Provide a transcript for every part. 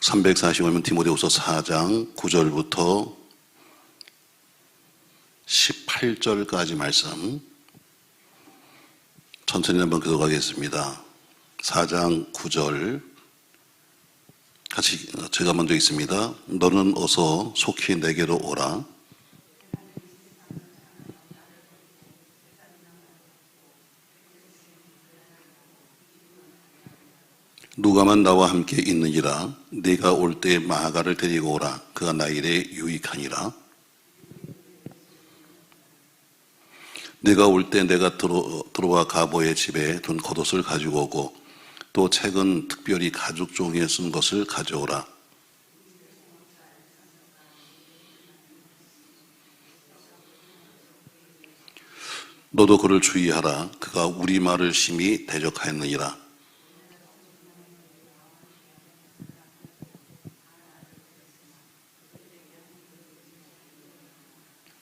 345면 디모데후서 4장 9절부터 18절까지 말씀 천천히 한번 교독하겠습니다. 4장 9절 같이 제가 먼저 읽습니다. 너는 어서 속히 내게로 오라. 누가만 나와 함께 있느니라. 네가 올 때 마가를 데리고 오라. 그가 나 일에 유익하니라. 네가 올 때 내가 들어와 가보의 집에 둔 겉옷을 가지고 오고 또 책은 특별히 가죽 종이에 쓴 것을 가져오라. 너도 그를 주의하라. 그가 우리 말을 심히 대적하였느니라.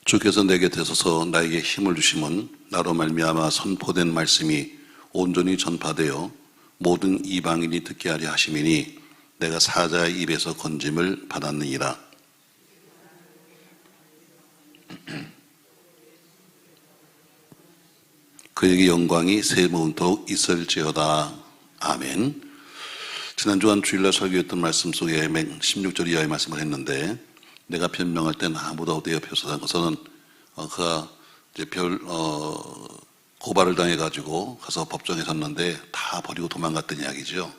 주께서 내게 되소서 나에게 힘을 주심은 나로 말미암아 선포된 말씀이 온전히 전파되어 모든 이방인이 듣게 하려 하심이니 내가 사자의 입에서 건짐을 받았느니라. 그에게 영광이 세무음토록 있을지어다. 아멘. 지난 주간 주일날 설교했던 말씀 속에 16절 이하의 말씀을 했는데 내가 변명할 때는 아무도 내 옆에 없었다는 것은 그가 이제 고발을 당해가지고 가서 법정에 섰는데 다 버리고 도망갔던 이야기죠.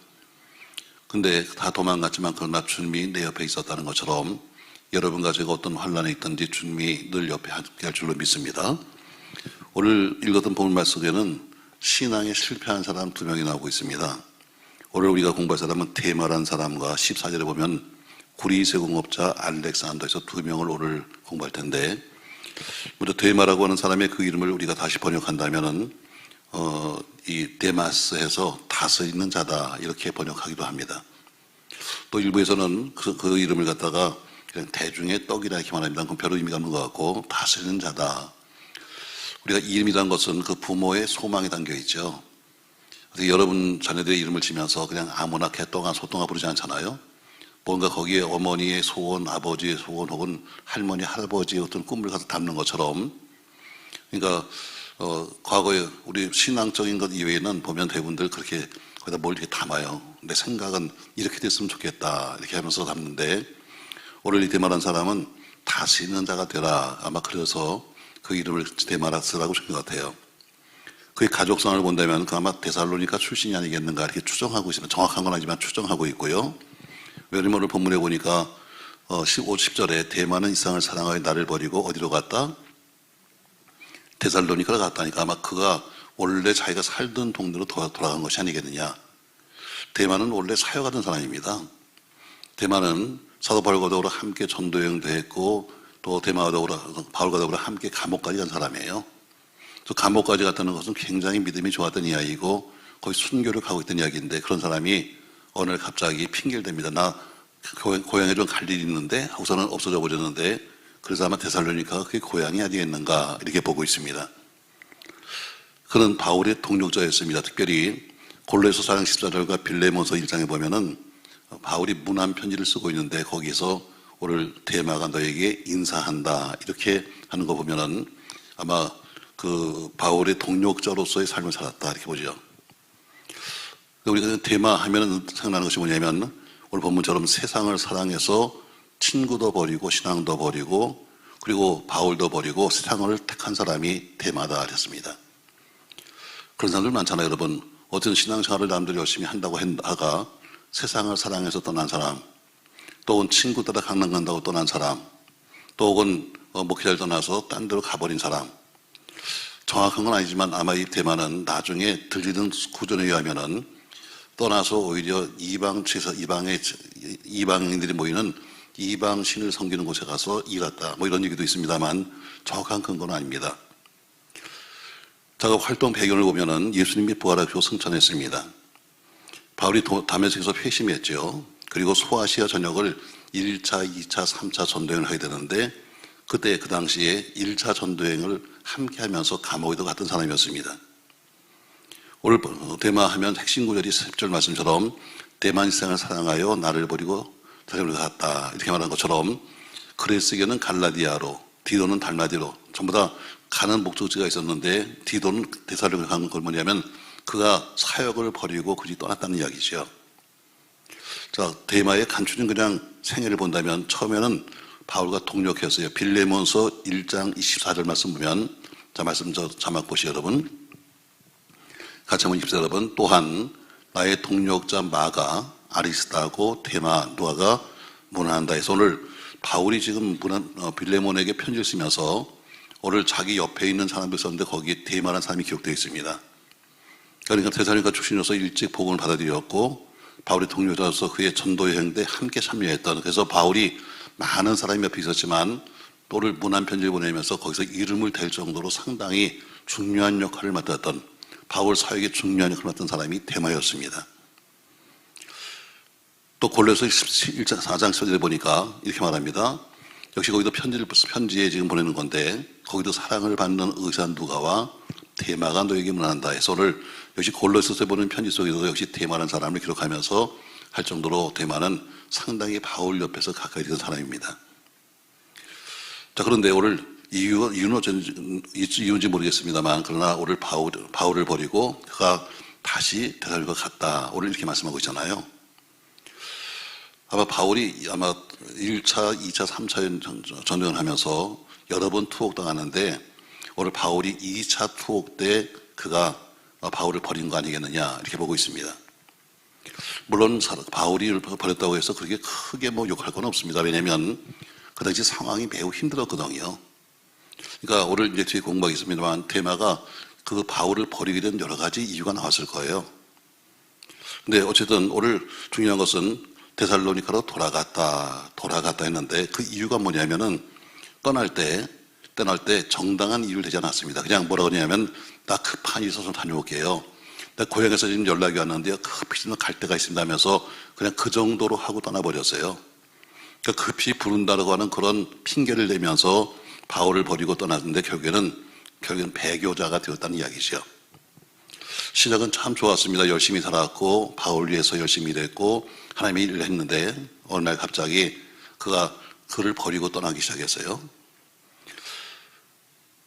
근데 다 도망갔지만 그러나 주님이 내 옆에 있었다는 것처럼 여러분과 제가 어떤 환란에 있든지 주님이 늘 옆에 함께 할 줄로 믿습니다. 오늘 읽었던 본문 말씀 속에는 신앙에 실패한 사람 2명이 나오고 있습니다. 오늘 우리가 공부할 사람은 데마라는 사람과 14절에 보면 구리세공업자 알렉산더에서 2명을 오늘 공부할 텐데 먼저 데마라고 하는 사람의 그 이름을 우리가 다시 번역한다면은 이 데마스에서 다스리는 자다 이렇게 번역하기도 합니다. 또 일부에서는 그 이름을 갖다가 그냥 대중의 떡이라 이렇게 말합니다. 그럼 별로 의미가 없는 것 같고 다스리는 자다. 우리가 이름이라는 것은 그 부모의 소망이 담겨 있죠. 여러분 자녀들의 이름을 지면서 그냥 아무나 개똥아 소똥아 부르지 않잖아요. 뭔가 거기에 어머니의 소원, 아버지의 소원 혹은 할머니, 할아버지의 어떤 꿈을 가서 담는 것처럼 그러니까 과거에 우리 신앙적인 것 이외에는 보면 대부분들 그렇게 거기다 뭘 이렇게 담아요. 내 생각은 이렇게 됐으면 좋겠다 이렇게 하면서 담는데 오늘 이 데마라는 사람은 다스리는 자가 되라 아마 그래서 그 이름을 데마라스라고 준 것 같아요. 그의 가족성을 본다면 그 아마 데살로니가 출신이 아니겠는가 이렇게 추정하고 있으면 정확한 건 아니지만 추정하고 있고요. 왜냐면 오늘 본문에 보니까 10절에 데마는 이상을 사랑하여 나를 버리고 어디로 갔다? 데살로니카로 갔다니까 아마 그가 원래 자기가 살던 동네로 돌아간 것이 아니겠느냐. 데마는 원래 사역하던 사람입니다. 데마는 사도 바울과 더불어 함께 전도여행도 했고 또 데마와 더불어 바울과 더불어 함께 감옥까지 간 사람이에요. 또 감옥까지 갔다는 것은 굉장히 믿음이 좋았던 이야기고 거의 순교를 가고 있던 이야기인데 그런 사람이 어느 날 갑자기 핑계를 댑니다. 나 고향에 좀 갈 일이 있는데 하고서는 없어져 버렸는데 그래서 아마 데살로니카가 그게 고향이 아니겠는가 이렇게 보고 있습니다. 그는 바울의 동력자였습니다. 특별히 골로새서 4장 14절과 빌레몬서 1장에 보면은 바울이 문안 편지를 쓰고 있는데 거기서 오늘 데마가 너에게 인사한다 이렇게 하는 거 보면은 아마 그 바울의 동력자로서의 삶을 살았다 이렇게 보죠. 우리가 데마 하면 생각나는 것이 뭐냐면 오늘 본문처럼 세상을 사랑해서 친구도 버리고 신앙도 버리고 그리고 바울도 버리고 세상을 택한 사람이 데마다 그랬습니다. 그런 사람들 많잖아요. 여러분 어떤 신앙생활을 남들이 열심히 한다고 하다가 세상을 사랑해서 떠난 사람 또 혹은 친구 따라 강남 간다고 떠난 사람 또 혹은 목회자를 떠나서 딴 데로 가버린 사람 정확한 건 아니지만 아마 이 데마는 나중에 들리는 구전에 의하면은 떠나서 오히려 이방인들이 모이는 이방신을 섬기는 곳에 가서 일했다. 뭐 이런 얘기도 있습니다만 정확한 근거는 아닙니다. 작업 활동 배경을 보면은 예수님이 부활하시고 승천했습니다. 바울이 다메섹에서 회심했죠. 그리고 소아시아 전역을 1차, 2차, 3차 전도행을 하게 되는데 그때 그 당시에 1차 전도행을 함께 하면서 감옥에도 갔던 사람이었습니다. 오늘 데마 하면 핵심 구절이 10절 말씀처럼 대만 세상을 사랑하여 나를 버리고 데살로니가 갔다 이렇게 말하는 것처럼 그레스에게는 갈라디아로, 디도는 달마디로 전부 다 가는 목적지가 있었는데 디도는 데살로니가 간 건 뭐냐면 그가 사역을 버리고 그리 떠났다는 이야기죠. 자, 데마의 간추린 그냥 생애를 본다면 처음에는 바울과 동력했어요. 빌레몬서 1장 24절 말씀 보면, 자, 말씀 저 자막 보시죠, 여러분. 같이 한번 읽읍시다, 여러분. 또한 나의 동력자 마가, 아리스타고 데마, 누아가 문안한다 해서 오늘 바울이 지금 빌레몬에게 편지를 쓰면서 오늘 자기 옆에 있는 사람들 썼는데 거기에 데마라는 사람이 기록되어 있습니다. 그러니까 데살로니가 출신으로서 일찍 복음을 받아들였고 바울이 동료자로서 그의 전도 여행 때 함께 참여했던, 그래서 바울이 많은 사람이 옆에 있었지만 또를 문안 편지를 보내면서 거기서 이름을 댈 정도로 상당히 중요한 역할을 맡았던, 바울 사역에 중요한 역할을 맡은 사람이 데마였습니다. 또 골로새 4장 10절에 보니까 이렇게 말합니다. 역시 거기도 편지에 지금 보내는 건데 거기도 사랑을 받는 의사 누가와 데마가 너에게 문안한다 해서 오늘 역시 골로새서 보는 편지 속에서도 역시 데마라는 사람을 기록하면서 할 정도로 데마는 상당히 바울 옆에서 가까이 있는 사람입니다. 자, 그런데 오늘 이유는 이유인지 모르겠습니다만 그러나 오늘 바울을 버리고 그가 다시 데살로니가 갔다 오늘 이렇게 말씀하고 있잖아요. 아마 바울이 아마 1차, 2차, 3차 전쟁을 하면서 여러 번 투옥당하는데 오늘 바울이 2차 투옥 때 그가 바울을 버린 거 아니겠느냐 이렇게 보고 있습니다. 물론 바울이 버렸다고 해서 그렇게 크게 욕할 건 없습니다. 왜냐하면 그 당시 상황이 매우 힘들었거든요. 그러니까 오늘 이제 뒤에 공부하겠습니다만 데마가 그 바울을 버리게 된 여러 가지 이유가 나왔을 거예요. 근데 어쨌든 오늘 중요한 것은 데살로니카로 돌아갔다 했는데 그 이유가 뭐냐면은 떠날 때 정당한 이유를 대지 않았습니다. 그냥 뭐라고 하냐면 나 급한 일이 있어서 다녀올게요. 나 고향에서 지금 연락이 왔는데요. 급히 좀 갈 데가 있습니다 하면서 그냥 그 정도로 하고 떠나버렸어요. 그러니까 급히 부른다고 하는 그런 핑계를 대면서 바울을 버리고 떠났는데 결국에는 배교자가 되었다는 이야기죠. 시작은 참 좋았습니다. 열심히 살았고 바울 위해서 열심히 일했고 하나님의 일을 했는데 어느 날 갑자기 그가 그를 버리고 떠나기 시작했어요.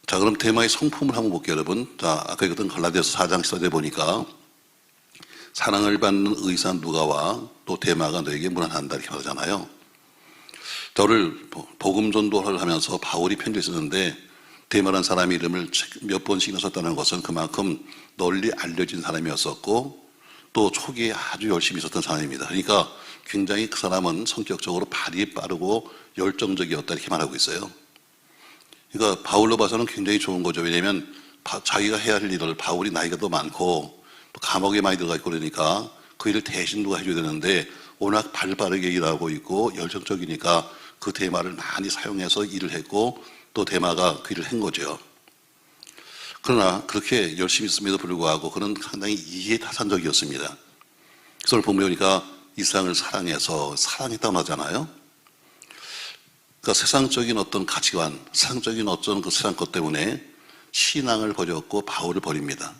자, 그럼 데마의 성품을 한번 볼게요, 여러분. 자, 아까 읽었던 갈라디아서 4장 10절에 보니까 사랑을 받는 의사 누가와 또 데마가 너에게 문안한다 이렇게 말하잖아요. 저를 복음 전도를 하면서 바울이 편지를 쓰는데 데마라는 사람의 이름을 몇 번씩이나 썼다는 것은 그만큼 널리 알려진 사람이었었고 또 초기에 아주 열심히 있었던 사람입니다. 그러니까 굉장히 그 사람은 성격적으로 발이 빠르고 열정적이었다 이렇게 말하고 있어요. 그러니까 바울로 봐서는 굉장히 좋은 거죠. 왜냐하면 자기가 해야 할 일을 바울이 나이가 더 많고 또 감옥에 많이 들어가 있고 그러니까 그 일을 대신 누가 해줘야 되는데 워낙 발빠르게 일하고 있고 열정적이니까 그 데마를 많이 사용해서 일을 했고 또 데마가 그 일을 한 거죠. 그러나 그렇게 열심히 했음에도 불구하고 그는 상당히 이해타산적이었습니다. 그래서 보니까 이 세상을 사랑했다고 하잖아요. 그러니까 세상적인 어떤 가치관, 세상적인 어떤 그 세상 것 때문에 신앙을 버렸고 바울을 버립니다.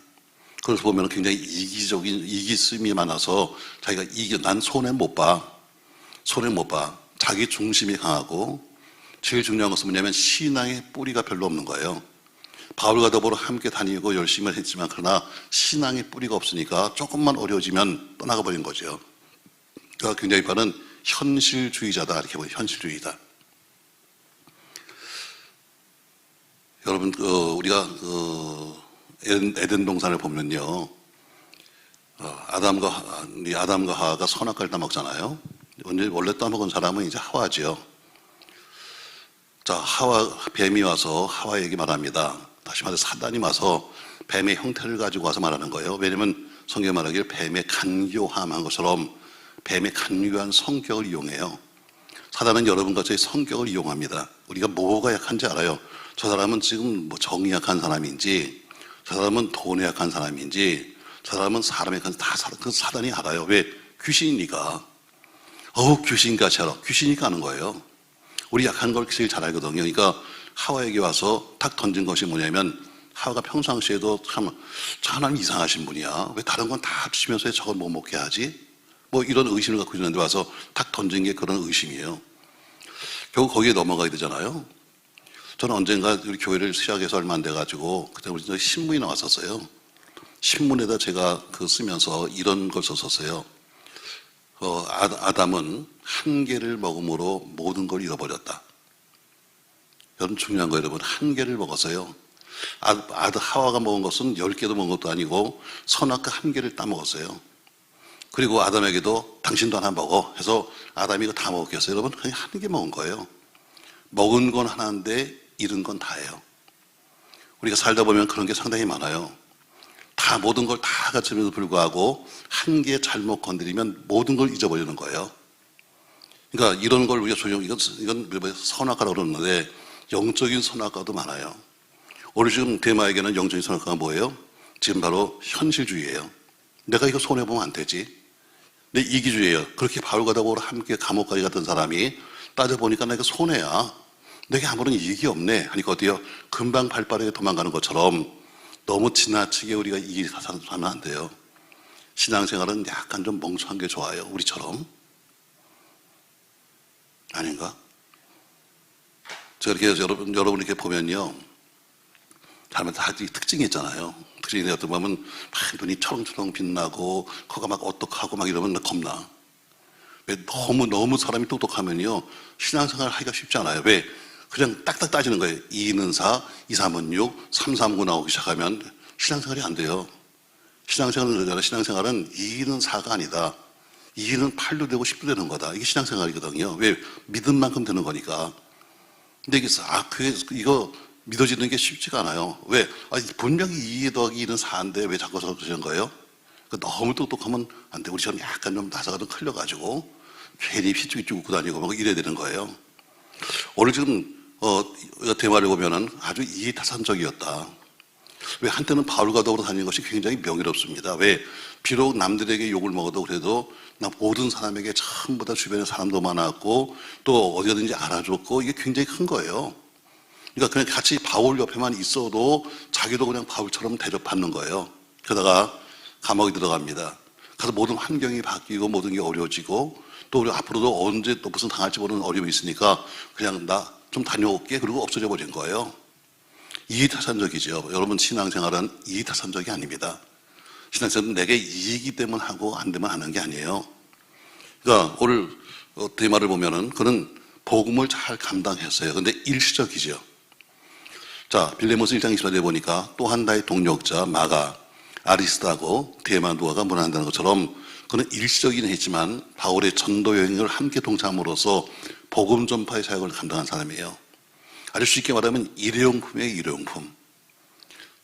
그래서 보면 굉장히 이기심이 많아서 자기가 난 손해 못 봐. 자기 중심이 강하고 제일 중요한 것은 뭐냐면 신앙의 뿌리가 별로 없는 거예요. 바울과 더불어 함께 다니고 열심히 했지만 그러나 신앙의 뿌리가 없으니까 조금만 어려워지면 떠나가 버린 거죠. 그러니까 굉장히 빠른 현실주의자다 이렇게 보여요. 현실주의다. 여러분 우리가 에덴 동산을 보면요, 아담과 하와가 선악과를 따먹잖아요. 원래 따먹은 사람은 이제 하와죠. 자, 뱀이 와서 하와에게 말합니다. 다시 말해서 사단이 와서 뱀의 형태를 가지고 와서 말하는 거예요. 왜냐하면 성경에 말하길 뱀의 간교함한 것처럼 뱀의 간교한 성격을 이용해요. 사단은 여러분과 저의 성격을 이용합니다. 우리가 뭐가 약한지 알아요. 저 사람은 지금 정이 약한 사람인지, 저 사람은 돈에 약한 사람인지, 저 사람은 사람에 약한 그 사단이 알아요. 왜? 귀신이니까. 귀신같이 알아. 귀신이니까 아는 거예요. 우리 약한 걸 제일 잘 알거든요. 그러니까 하와에게 와서 탁 던진 것이 뭐냐면 하와가 평상시에도 참 하나님 이상하신 분이야. 왜 다른 건 다 합치면서 저걸 못 먹게 하지? 뭐 이런 의심을 갖고 있는데 와서 탁 던진 게 그런 의심이에요. 결국 거기에 넘어가게 되잖아요. 저는 언젠가 우리 교회를 시작해서 얼마 안 돼가지고 그때 우리 신문이 나왔었어요. 신문에다 제가 쓰면서 이런 걸 썼었어요. 아담은 한 개를 먹음으로 모든 걸 잃어버렸다. 여러분 중요한 거예요, 여러분. 한 개를 먹었어요. 하와가 먹은 것은 10개도 먹은 것도 아니고 선악과 한 개를 따먹었어요. 그리고 아담에게도 당신도 하나 먹어 해서 아담이 이거 다 먹었겠어요. 여러분 그냥 한 개 먹은 거예요. 먹은 건 하나인데 잃은 건 다예요. 우리가 살다 보면 그런 게 상당히 많아요. 다 모든 걸 다 갖추면서 불구하고 한 개 잘못 건드리면 모든 걸 잊어버리는 거예요. 그러니까 이런 걸 우리가 이건 선악과라고 그러는데 영적인 선악과도 많아요. 오늘 지금 대마에게는 영적인 선악과가 뭐예요? 지금 바로 현실주의예요. 내가 이거 손해보면 안 되지. 내 이기주의예요. 그렇게 바울과 다보로 함께 감옥까지 갔던 사람이 따져보니까 내가 손해야. 내게 아무런 이익이 없네. 하니까 어때요? 금방 발빠르게 도망가는 것처럼 너무 지나치게 우리가 이익이 사면 안 돼요. 신앙생활은 약간 좀 멍청한 게 좋아요. 우리처럼. 아닌가? 제가 이렇게 여러분 이렇게 보면요. 사람은 다 특징이 있잖아요. 특징이 어떻게 보면 막 눈이 초롱초롱 빛나고 코가 막 어떡하고 막 이러면 나 겁나. 왜 너무 사람이 똑똑하면요. 신앙생활 하기가 쉽지 않아요. 왜? 그냥 딱딱 따지는 거예요. 2는 4, 2, 3은 6, 3, 3, 9 나오기 시작하면 신앙생활이 안 돼요. 신앙생활은 2는 4가 아니다. 2는 8도 되고 10도 되는 거다. 이게 신앙생활이거든요. 왜? 믿은 만큼 되는 거니까. 근데 이거 믿어지는 게 쉽지가 않아요. 왜? 분명히 2 더하기 2는 4인데 왜 자꾸 그러시는 거예요? 너무 똑똑하면 안 돼. 우리처럼 약간 좀 나사가 좀 클려가지고 괜히 휘죽휘죽 웃고 다니고 막 이래야 되는 거예요. 오늘 지금 대마를 보면은 아주 이타산적이었다. 왜? 한때는 바울과 더불어 다니는 것이 굉장히 명예롭습니다. 왜? 비록 남들에게 욕을 먹어도 그래도 모든 사람에게 전부 다 주변에 사람도 많았고 또 어디든지 알아줬고 이게 굉장히 큰 거예요. 그러니까 그냥 같이 바울 옆에만 있어도 자기도 그냥 바울처럼 대접받는 거예요. 그러다가 감옥에 들어갑니다. 가서 모든 환경이 바뀌고 모든 게 어려워지고 또 우리 앞으로도 언제 또 무슨 당할지 모르는 어려움이 있으니까 그냥 나 좀 다녀올게. 그리고 없어져 버린 거예요. 이익타산적이죠. 여러분 신앙생활은 이익타산적이 아닙니다. 신앙생활은 내게 이익이 되면 하고 안 되면 하는 게 아니에요. 그러니까 오늘 대마를 보면은 그는 복음을 잘 감당했어요. 근데 일시적이죠. 자, 빌레몬스 1장 24절에 보니까 또 한 나의 동력자 마가 아리스다고 대마 누아가 문안한다는 것처럼 그는 일시적이긴 했지만 바울의 전도 여행을 함께 동참으로써 복음 전파의 사역을 감당한 사람이에요. 아주 쉽게 말하면 일회용품이에요. 일회용품.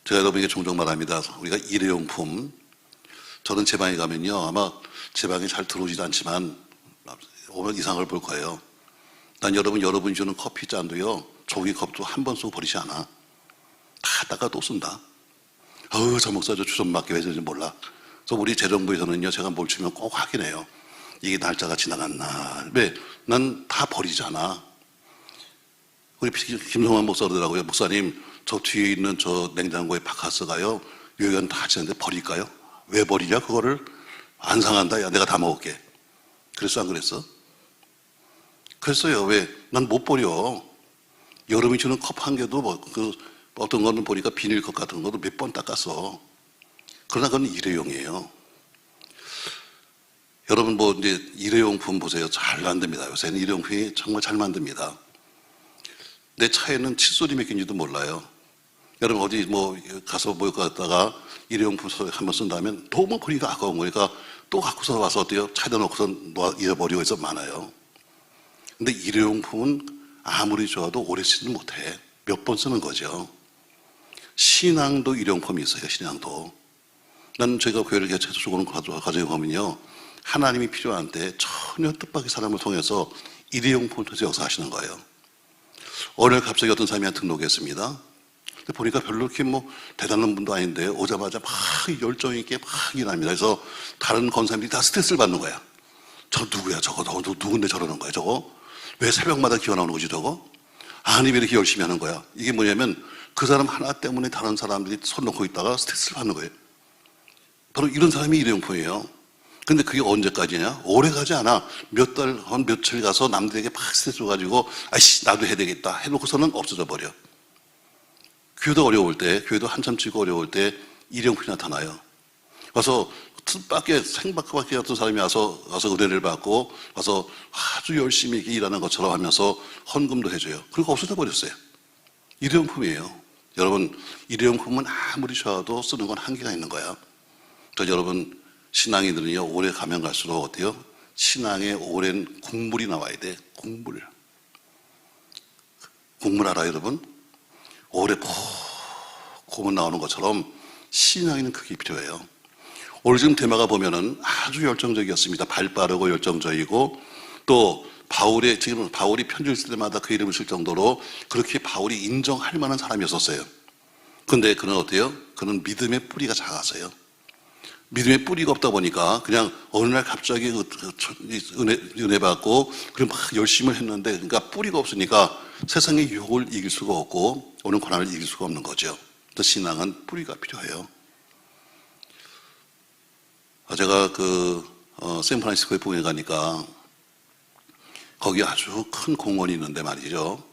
제가 여러분에게 종종 말합니다. 우리가 일회용품. 저는 제 방에 가면요. 아마 제 방에 잘 들어오지도 않지만 오면 이상을 볼 거예요. 난 여러분이 주는 커피잔도요. 종이컵도 한 번 쓰고 버리지 않아. 다 닦아 또 쓴다. 저 목사 저 주선 맞게 왜 저런지 몰라. 그래서 우리 재정부에서는요. 제가 뭘 주면 꼭 확인해요. 이게 날짜가 지나갔나. 왜? 난 다 버리잖아. 우리 김성환 목사 그러더라고요. 목사님 저 뒤에 있는 저 냉장고에 바카스가요. 요연 다 지났는데 버릴까요? 왜 버리냐 그거를? 안 상한다. 야 내가 다 먹을게. 그랬어 안 그랬어? 그랬어요. 왜? 난 못 버려. 여름이 주는 컵 한 개도 어떤 거는 보니까 비닐컵 같은 것도 몇 번 닦았어. 그러나 그건 일회용이에요. 여러분 이제 일회용품 보세요. 잘 만듭니다. 요새는 일회용품이 정말 잘 만듭니다. 내 차에는 칫솔이 몇 개인지도 몰라요. 여러분 어디 가서 갔다가 일회용품 한번 쓴다면 너무 버리기가 아까운 거니까 또 갖고서 와서 어때요? 차에다 놓고서 잃어버리고 해서 많아요. 근데 일회용품은 아무리 좋아도 오래 쓰지 못해. 몇 번 쓰는 거죠. 신앙도 일회용품이 있어요. 신앙도. 난 제가 교회를 개최적으로 가정에 보면요. 하나님이 필요한 때 전혀 뜻밖의 사람을 통해서 일회용품을 통해서 역사하시는 거예요. 오늘 갑자기 어떤 사람이 등록했습니다. 근데 보니까 별로 이렇게 대단한 분도 아닌데 오자마자 막 열정 있게 막 일합니다. 그래서 다른 권사님들이 다 스트레스를 받는 거야. 저 누구야 저거 누군데 저러는 거야 저거? 왜 새벽마다 기어 나오는 거지 저거? 아니 왜 이렇게 열심히 하는 거야? 이게 뭐냐면 그 사람 하나 때문에 다른 사람들이 손 놓고 있다가 스트레스를 받는 거예요. 바로 이런 사람이 일회용품이에요. 근데 그게 언제까지냐? 오래 가지 않아. 몇 달, 한 며칠 가서 남들에게 막 스트레스 줘가지고, 아이씨, 나도 해야 되겠다. 해놓고서는 없어져 버려. 교회도 어려울 때, 교회도 한참 치고 어려울 때 일용품이 나타나요. 와서 뜻밖의 생밖에 어떤 사람이 와서 은혜를 받고 와서 아주 열심히 일하는 것처럼 하면서 헌금도 해줘요. 그리고 없어져 버렸어요. 일회용품이에요. 여러분, 일회용품은 아무리 좋아도 쓰는 건 한계가 있는 거야. 그래서 여러분, 신앙인들은요, 오래 가면 갈수록 어때요? 신앙에 오랜 국물이 나와야 돼. 국물. 국물 알아요, 여러분? 오래 푹 고문 나오는 것처럼 신앙에는 그게 필요해요. 오늘 지금 테마가 보면은 아주 열정적이었습니다. 발 빠르고 열정적이고 또 지금 바울이 편지를 쓸 때마다 그 이름을 쓸 정도로 그렇게 바울이 인정할 만한 사람이었었어요. 근데 그는 어때요? 그는 믿음의 뿌리가 작았어요. 믿음의 뿌리가 없다 보니까 그냥 어느 날 갑자기 은혜 받고 그리고 막 열심히 했는데 그러니까 뿌리가 없으니까 세상의 유혹을 이길 수가 없고 오는 고난을 이길 수가 없는 거죠. 그래서 신앙은 뿌리가 필요해요. 제가 샌프란시스코에 부흥회 가니까 거기 아주 큰 공원이 있는데 말이죠.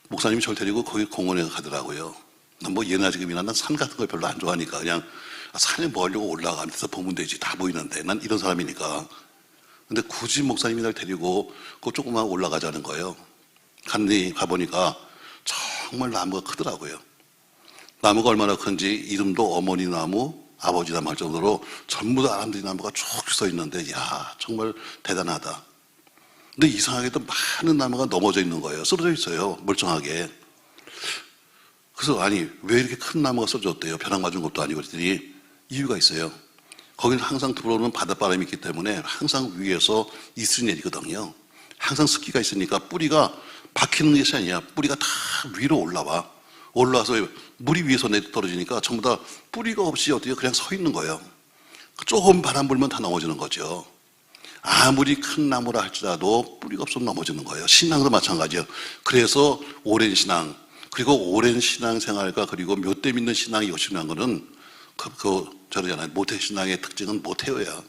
목사님이 저를 데리고 거기 공원에 가더라고요. 난 뭐 예나 지금이나 난 산 같은 걸 별로 안 좋아하니까 그냥 산에 뭐 하려고 올라가면서 보면 되지. 다 보이는데. 난 이런 사람이니까. 근데 굳이 목사님이 날 데리고 그 조금만 올라가자는 거예요. 가보니까 정말 나무가 크더라고요. 나무가 얼마나 큰지 이름도 어머니 나무, 아버지 나무 할 정도로 전부 다 아람들이 나무가 쭉 서 있는데, 야, 정말 대단하다. 근데 이상하게도 많은 나무가 넘어져 있는 거예요. 쓰러져 있어요. 멀쩡하게. 그래서 아니, 왜 이렇게 큰 나무가 쓰러졌대요? 벼락 맞은 것도 아니고 그랬더니 이유가 있어요. 거기는 항상 들어오는 바닷바람이 있기 때문에 항상 위에서 이슬이 내리거든요. 항상 습기가 있으니까 뿌리가 박히는 것이 아니야. 뿌리가 다 위로 올라와. 올라와서 물이 위에서 떨어지니까 전부 다 뿌리가 없이 어떻게 그냥 서 있는 거예요. 조금 바람 불면 다 넘어지는 거죠. 아무리 큰 나무라 할지라도 뿌리가 없으면 넘어지는 거예요. 신앙도 마찬가지예요. 그래서 오랜 신앙, 그리고 오랜 신앙생활과 그리고 몇 대 믿는 신앙이 요즘한 거는 저러잖아요. 모태신앙의 특징은 모태여야.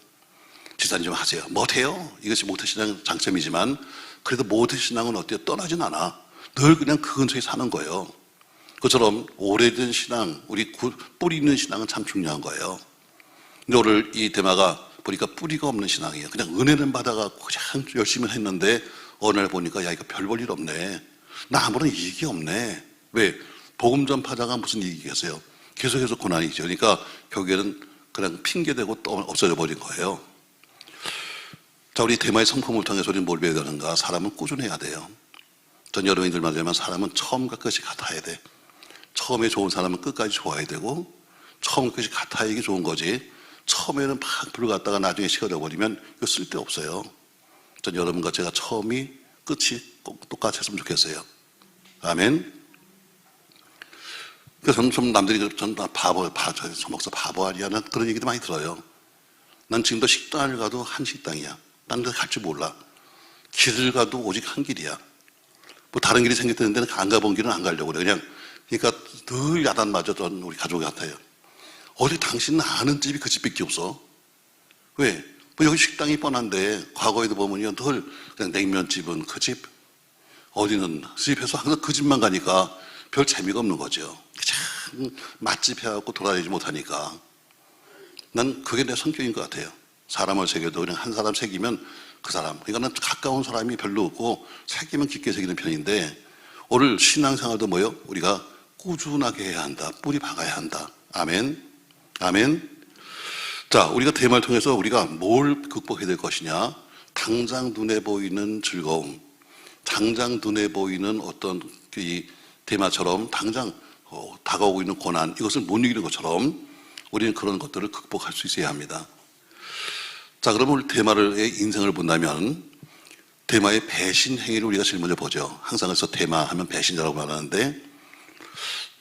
집사님 좀 하세요. 못해요. 이것이 모태신앙의 장점이지만 그래도 모태신앙은 어때요? 떠나진 않아. 늘 그냥 그 근처에 사는 거예요. 그처럼 오래된 신앙, 우리 뿌리 있는 신앙은 참 중요한 거예요. 근데 오늘 이 테마가 보니까 뿌리가 없는 신앙이에요. 그냥 은혜는 받아갖고 그냥 열심히 했는데 어느 날 보니까 야, 이거 별 볼 일 없네. 나 아무런 이익이 없네. 왜? 복음 전파자가 무슨 이익이겠어요? 계속해서 고난이죠. 그러니까 결국에는 그냥 핑계대고 또 없어져 버린 거예요. 자, 우리 테마의 성품을 통해서 우리는 뭘 배워야 되는가? 사람은 꾸준해야 돼요. 전 여러분들 말하자면 사람은 처음과 끝이 같아야 돼. 처음에 좋은 사람은 끝까지 좋아야 되고 처음 끝이 같아야 이게 좋은 거지. 처음에는 막 불어갔다가 나중에 식어져 버리면 이거 쓸데없어요. 전 여러분과 제가 처음이 끝이 꼭 똑같이 했으면 좋겠어요. 아멘. 그래서 좀 남들이 전 저 목사 바보 아니야는 그런 얘기도 많이 들어요. 난 지금도 식당을 가도 한 식당이야. 딴 데 갈지 몰라. 길을 가도 오직 한 길이야. 뭐 다른 길이 생겼다는 데는 안 가본 길은 안 가려고 그래. 그러니까 늘 야단 맞았던 우리 가족 같아요. 어디 당신은 아는 집이 그 집밖에 없어. 왜? 뭐 여기 식당이 뻔한데 과거에도 보면요 늘 그냥 냉면집은 그 집, 어디는 집에서 항상 그 집만 가니까 별 재미가 없는 거죠. 참 맛집 해갖고 돌아다니지 못하니까. 난 그게 내 성격인 것 같아요. 사람을 새겨도 그냥 한 사람 새기면 그 사람. 그러니까 난 가까운 사람이 별로 없고 새기면 깊게 새기는 편인데 오늘 신앙생활도 뭐요? 우리가 꾸준하게 해야 한다. 뿌리 박아야 한다. 아멘. 아멘. 자, 우리가 테마를 통해서 우리가 뭘 극복해야 될 것이냐? 당장 눈에 보이는 즐거움, 당장 눈에 보이는 어떤 이 테마처럼 당장 다가오고 있는 고난, 이것을 못 이기는 것처럼 우리는 그런 것들을 극복할 수 있어야 합니다. 자, 그럼 오늘 테마의 인생을 본다면 테마의 배신 행위를 우리가 제일 먼저 보죠. 항상 그래서 테마 하면 배신자라고 말하는데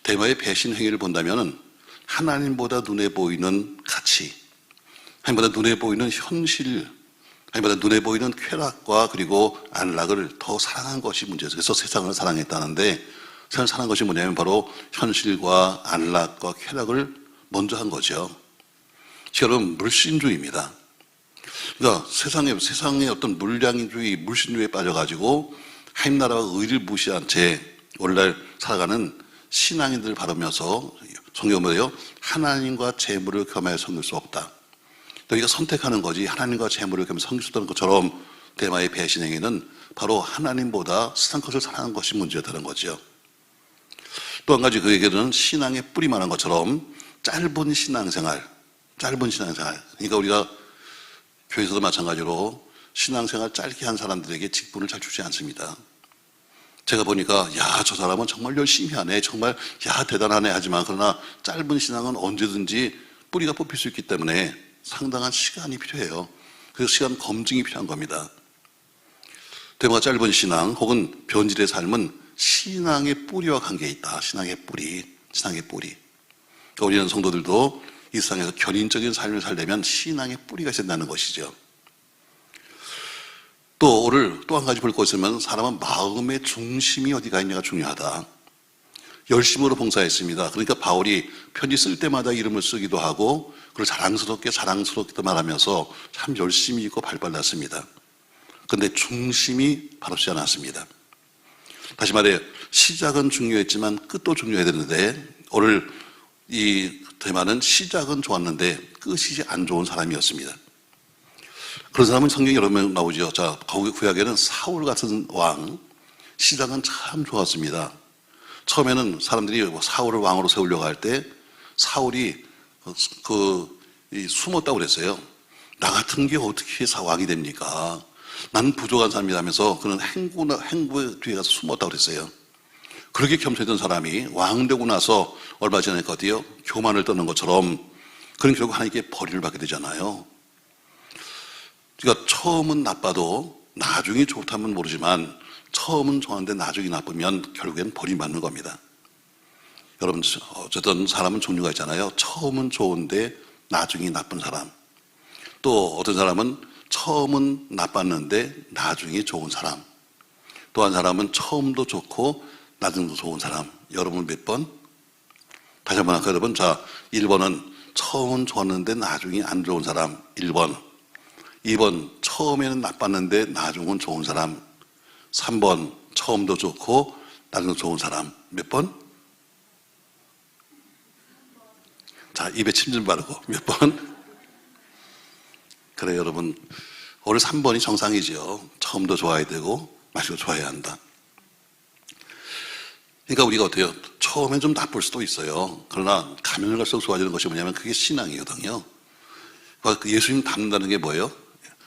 테마의 배신 행위를 본다면 하나님보다 눈에 보이는 가치, 하나님보다 눈에 보이는 현실, 하나님보다 눈에 보이는 쾌락과 그리고 안락을 더 사랑한 것이 문제죠. 그래서 세상을 사랑했다는데 세상을 사랑한 것이 뭐냐면 바로 현실과 안락과 쾌락을 먼저 한 거죠. 여러분, 물신주의입니다. 그러니까 세상의 어떤 물량주의, 물신주의에 빠져가지고 하나님나라와 의를 무시한 채 오늘날 살아가는 신앙인들 바라면서 성경은 뭐예요? 하나님과 재물을 겸하여 섬길 수 없다. 너희가 선택하는 거지 하나님과 재물을 겸하여 섬길 수 없다는 것처럼 대마의 배신행위는 바로 하나님보다 세상 것을 사랑하는 것이 문제였다는 거죠. 또 한 가지 그에게는 신앙의 뿌리만한 것처럼 짧은 신앙생활. 그러니까 우리가 교회에서도 마찬가지로 신앙생활 짧게 한 사람들에게 직분을 잘 주지 않습니다. 제가 보니까 야, 저 사람은 정말 열심히 하네, 정말 야, 대단하네 하지만 그러나 짧은 신앙은 언제든지 뿌리가 뽑힐 수 있기 때문에 상당한 시간이 필요해요. 그래서 시간 검증이 필요한 겁니다. 대마가 짧은 신앙 혹은 변질의 삶은 신앙의 뿌리와 관계에 있다. 신앙의 뿌리. 그러니까 우리는 성도들도 이 세상에서 견인적인 삶을 살려면 신앙의 뿌리가 된다는 것이죠. 또 오늘 또 한 가지 볼 것 있으면 사람은 마음의 중심이 어디가 있냐가 중요하다. 열심으로 봉사했습니다. 그러니까 바울이 편지 쓸 때마다 이름을 쓰기도 하고 그걸 자랑스럽게 말하면서 참 열심히 있고 발발났습니다. 그런데 중심이 바로지 않았습니다. 다시 말해 시작은 중요했지만 끝도 중요해야 되는데 오늘 이 대마는 시작은 좋았는데 끝이 안 좋은 사람이었습니다. 그런 사람은 성경에 여러 명 나오죠. 자, 구약에는 사울 같은 왕, 시작은 참 좋았습니다. 처음에는 사람들이 사울을 왕으로 세우려고 할 때 사울이 숨었다고 그랬어요. 나 같은 게 어떻게 왕이 됩니까? 나는 부족한 사람이라면서 그는 행부의 뒤에 가서 숨었다고 그랬어요. 그렇게 겸손했던 사람이 왕 되고 나서 얼마 전에 어디요? 교만을 떠는 것처럼 그는 결국 하나님께 벌을 받게 되잖아요. 그러니까 처음은 나빠도 나중이 좋다면 모르지만 처음은 좋았는데 나중이 나쁘면 결국엔 벌이 맞는 겁니다. 여러분 어쨌든 사람은 종류가 있잖아요. 처음은 좋은데 나중이 나쁜 사람. 또 어떤 사람은 처음은 나빴는데 나중이 좋은 사람. 또 한 사람은 처음도 좋고 나중도 좋은 사람. 여러분 몇 번? 다시 한번 할까요 여러분? 자, 1번은 처음은 좋았는데 나중이 안 좋은 사람 1번. 2번 처음에는 나빴는데 나중은 좋은 사람. 3번 처음도 좋고 나중도 좋은 사람. 몇 번? 자, 입에 침 좀 바르고 몇 번? 그래 여러분 오늘 3번이 정상이죠. 처음도 좋아야 되고 마시고 좋아야 한다. 그러니까 우리가 어때요? 처음엔 좀 나쁠 수도 있어요. 그러나 가면 갈수록 좋아지는 것이 뭐냐면 그게 신앙이거든요. 그러니까 예수님 닮는다는 게 뭐예요?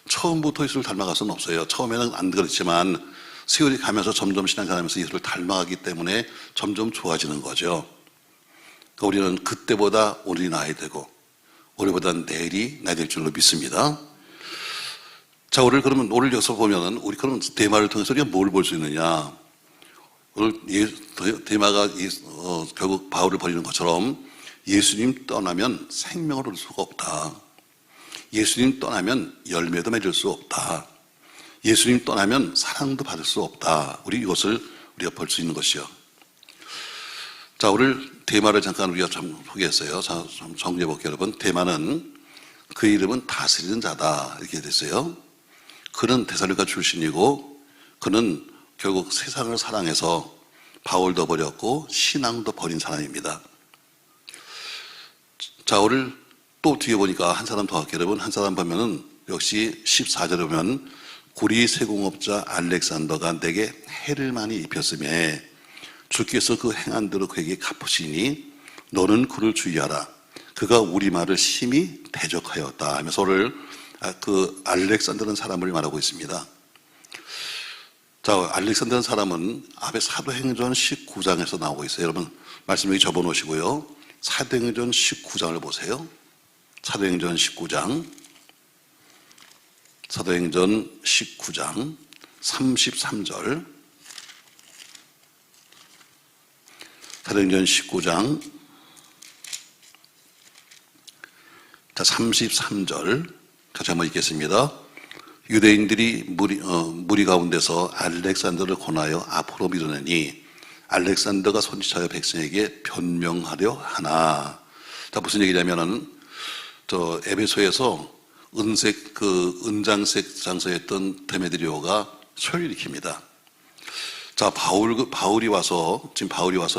처음부터 예수를 닮아갈 수는 없어요. 처음에는 안 그렇지만 세월이 가면서 점점 신앙생활하면서 예수를 닮아가기 때문에 점점 좋아지는 거죠. 그러니까 우리는 그때보다 오늘이 나아야 되고 올해보다 내일이 나아야 될 줄로 믿습니다. 자, 오늘 여기서 보면은 우리 그럼 대마를 통해서 우리가 뭘 볼 수 있느냐? 오늘 대마가 결국 바울을 버리는 것처럼 예수님 떠나면 생명을 얻을 수가 없다. 예수님 떠나면 열매도 맺을 수 없다. 예수님 떠나면 사랑도 받을 수 없다. 이것을 우리가 볼 수 있는 것이요. 자, 오늘 대마를 잠깐 우리가 좀 소개했어요. 자, 좀 정리해 볼게요, 여러분. 대마는 그 이름은 다스리는 자다. 이렇게 됐어요. 그는 데살로니가 출신이고 그는 결국 세상을 사랑해서 바울도 버렸고 신앙도 버린 사람입니다. 자, 오늘 또 뒤에 보니까 한 사람 더 할게요, 여러분. 한 사람 보면은 역시 14절에 보면 고리 세공업자 알렉산더가 내게 해를 많이 입혔음에 주께서 그 행한 대로 그에게 갚으시니 너는 그를 주의하라. 그가 우리 말을 심히 대적하였다 하면서 오늘 그 알렉산더라는 사람을 말하고 있습니다. 자, 알렉산더라는 사람은 앞에 사도행전 19장에서 나오고 있어요. 여러분 말씀 여기 접어놓으시고요. 사도행전 19장을 보세요. 사도행전 19장 33절. 사도행전 19장 자 33절 같이 한번 읽겠습니다. 유대인들이 무리 가운데서 알렉산더를 권하여 앞으로 밀어내니 알렉산더가 손짓하여 백성에게 변명하려 하나. 자, 무슨 얘기냐면은 에베소에서 은장색 장소에 있던 데메드리오가 소리를 일으킵니다. 자, 바울이 와서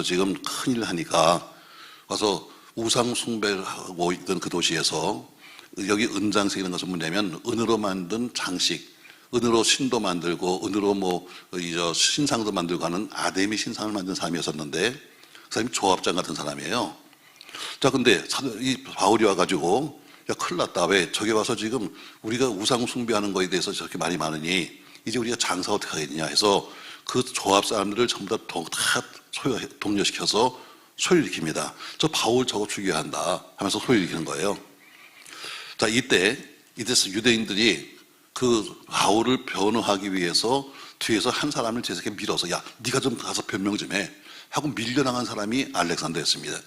지금 큰일 하니까 와서 우상 숭배를 하고 있던 그 도시에서 여기 은장색이라는 것은 뭐냐면 은으로 만든 장식, 은으로 신도 만들고 은으로 신상도 만들고 하는 아데미 신상을 만든 사람이었었는데 그 사람이 조합장 같은 사람이에요. 자, 근데 이 바울이 와가지고 야, 큰일 났다. 왜? 저기 와서 지금 우리가 우상 숭배하는 거에 대해서 저렇게 말이 많으니 이제 우리가 장사 어떻게 하겠냐 해서 그 조합 사람들을 전부 다 동료시켜서 소리를 일으킵니다. 저 바울 저거 죽여야 한다 하면서 소리를 일으키는 거예요. 자, 이때 유대인들이 그 바울을 변호하기 위해서 뒤에서 한 사람을 제석에 밀어서 야, 네가 좀 가서 변명 좀 해 하고 밀려나간 사람이 알렉산더였습니다.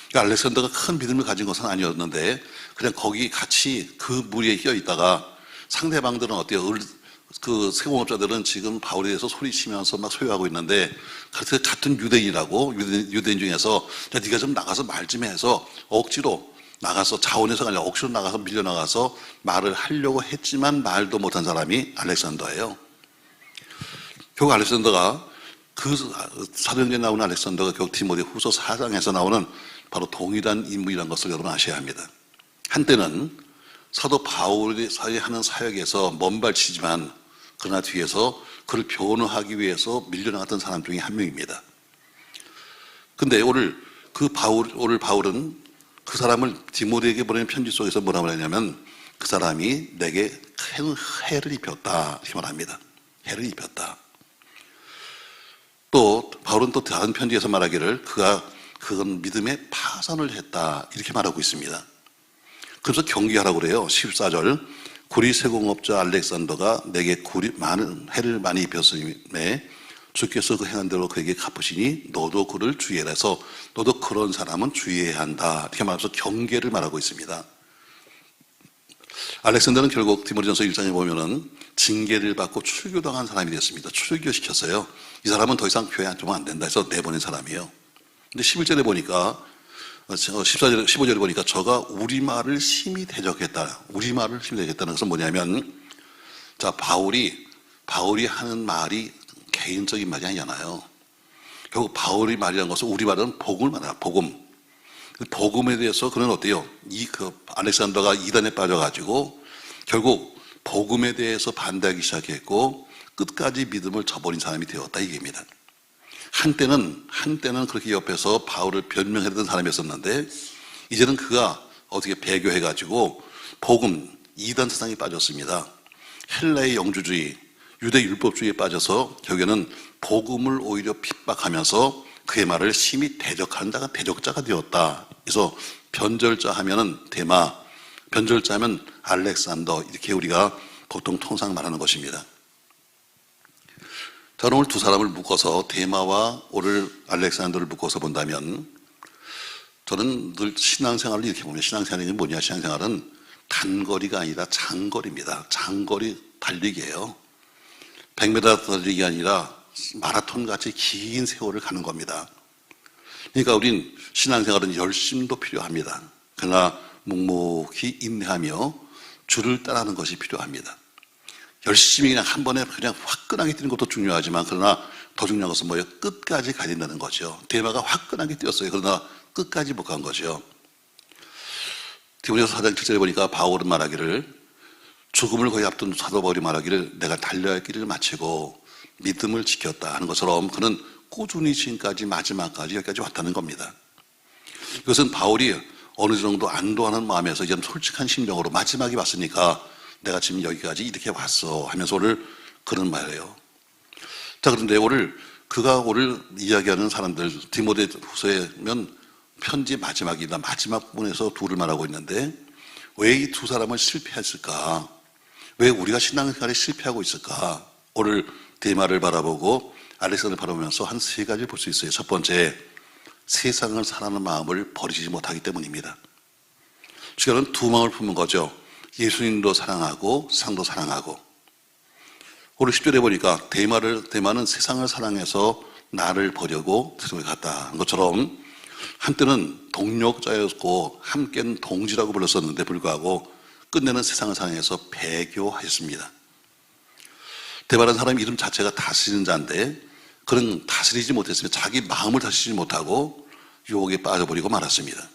그러니까 알렉산더가 큰 믿음을 가진 것은 아니었는데 그냥 거기 같이 그 무리에 끼어 있다가 상대방들은 어때요? 그 세공업자들은 지금 바울에 대해서 소리치면서 막 소유하고 있는데 그래서 같은 유대인 중에서 야, 네가 좀 나가서 말 좀 해서 억지로 나가서 자원해서가 아니라 억지로 나가서 밀려나가서 말을 하려고 했지만 말도 못한 사람이 알렉산더예요. 결국 알렉산더가 그 사도행전에 나오는 알렉산더가 결국 디모데후서 4장에서 나오는 바로 동일한 인물이라는 것을 여러분 아셔야 합니다. 한때는 사도 바울이 하는 사역에서 먼발치지만 그러나 뒤에서 그를 변호하기 위해서 밀려나갔던 사람 중에 한 명입니다. 근데 오늘 바울은 그 사람을 디모데에게 보내는 편지 속에서 뭐라고 하냐면 그 사람이 내게 해를 입혔다 이렇게 말합니다. 해를 입혔다. 또 바울은 또 다른 편지에서 말하기를 그건 믿음의 파산을 했다 이렇게 말하고 있습니다. 그래서 경계하라고 그래요. 14절 구리 세공업자 알렉산더가 내게 많은 해를 많이 입혔음에 주께서 그 행한 대로 그에게 갚으시니 너도 그를 주의해라 해서 너도 그런 사람은 주의해야 한다 이렇게 말하면서 경계를 말하고 있습니다. 알렉산더는 결국 디모데전서 1장에 보면은 징계를 받고 출교당한 사람이 됐습니다. 출교시켰어요. 이 사람은 더 이상 교회 안 두면 안 된다 해서 내보낸 사람이에요. 근데 11절에 보니까 15절에 보니까 저가 우리말을 심히 대적했다. 우리말을 심히 대적했다는 것은 뭐냐면 자, 바울이 하는 말이 개인적인 말이 아니잖아요. 결국 바울이 말이라는 것은 우리말은 복음을 말해요. 복음에 대해서 그는 어때요? 알렉산더가 이단에 빠져가지고 결국 복음에 대해서 반대하기 시작했고 끝까지 믿음을 저버린 사람이 되었다 이게입니다. 한때는 그렇게 옆에서 바울을 변명했던 사람이었었는데 이제는 그가 어떻게 배교해가지고 복음 이단 세상에 빠졌습니다. 헬라의 영주주의, 유대 율법주의에 빠져서 결국에는 복음을 오히려 핍박하면서 그의 말을 심히 대적하는 자가 대적자가 되었다. 그래서 변절자 하면은 데마, 변절자 하면 알렉산더 이렇게 우리가 보통 통상 말하는 것입니다. 자, 오늘 두 사람을 묶어서 데마와 오늘 알렉산더를 묶어서 본다면 저는 늘 신앙생활을 이렇게 보면 신앙생활이 뭐냐? 신앙생활은 단거리가 아니라 장거리입니다. 장거리 달리기예요. 100m 달리기 아니라 마라톤 같이 긴 세월을 가는 겁니다. 그러니까 우린 신앙생활은 열심도 필요합니다. 그러나 묵묵히 인내하며 주를 따르는 것이 필요합니다. 열심히 그냥 한 번에 그냥 화끈하게 뛰는 것도 중요하지만 그러나 더 중요한 것은 뭐예요? 끝까지 가야 된다는 거죠. 데마가 화끈하게 뛰었어요. 그러나 끝까지 못 간 거죠. 디모데후서 4장 7절에 보니까 바울은 말하기를 죽음을 거의 앞둔 사도 바울이 말하기를 내가 달려야 할 길을 마치고 믿음을 지켰다 하는 것처럼 그는 꾸준히 지금까지 마지막까지 여기까지 왔다는 겁니다. 이것은 바울이 어느 정도 안도하는 마음에서 이제 솔직한 심정으로 마지막에 왔으니까 내가 지금 여기까지 이렇게 왔어 하면서 오늘 그런 말이에요. 자, 그런데 그가 오늘 이야기하는 사람들 디모데후서에면 편지 마지막이다. 마지막 부분에서 둘을 말하고 있는데 왜 이 두 사람을 실패했을까? 왜 우리가 신앙생활에 실패하고 있을까? 오늘 데마를 바라보고 알렉산더를 바라보면서 한 세 가지를 볼 수 있어요. 첫 번째, 세상을 사랑하는 마음을 버리지 못하기 때문입니다. 지금은 두 마음을 품은 거죠. 예수님도 사랑하고 세상도 사랑하고. 오늘 10절에 보니까 데마는 세상을 사랑해서 나를 버리고 세상에 갔다 한 것처럼 한때는 동력자였고 함께는 동지라고 불렀었는데 불구하고 끝내는 세상을 사랑해서 배교하였습니다. 대바라는 사람 이름 자체가 다스리는 자인데 그는 다스리지 못했으며 자기 마음을 다스리지 못하고 유혹에 빠져버리고 말았습니다.